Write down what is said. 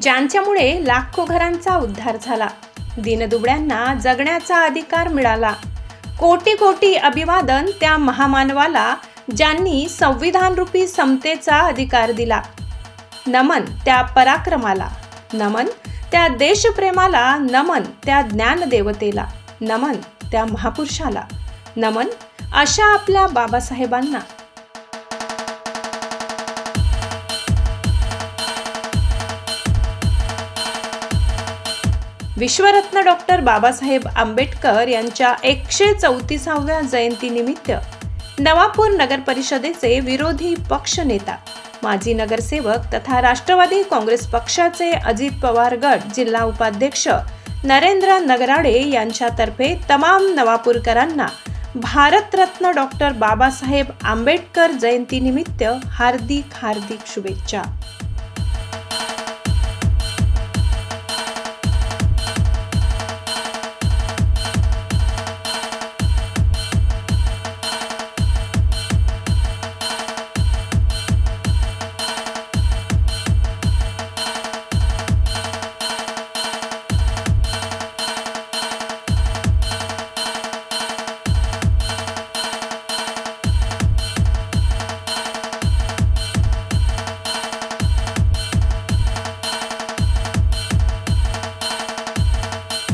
ज्यांच्यामुळे लाखो घरांचा उद्धार झाला, दीनदुबळ्यांना जगण्याचा अधिकार मिळाला। कोटी कोटी अभिवादन त्या महामानवाला ज्यांनी संविधान रूपी समतेचा अधिकार दिला। नमन त्या पराक्रमाला, नमन त्या देशप्रेमाला, नमन त्या ज्ञानदेवतेला, नमन त्या महापुरुषाला, नमन अशा आपल्या बाबासाहेबांना। विश्वरत्न डॉक्टर बाबासाहेब आंबेडकर यांच्या 134व्या जयंतीनिमित्त नवापूर नगर परिषदेचे विरोधी पक्ष नेता, माजी नगरसेवक तथा राष्ट्रवादी काँग्रेस पक्षाचे अजित पवार गट जिल्हा उपाध्यक्ष नरेंद्र नगराडे यांच्यातर्फे तमाम नवापूरकरांना भारतरत्न डॉक्टर बाबासाहेब आंबेडकर जयंतीनिमित्त हार्दिक शुभेच्छा।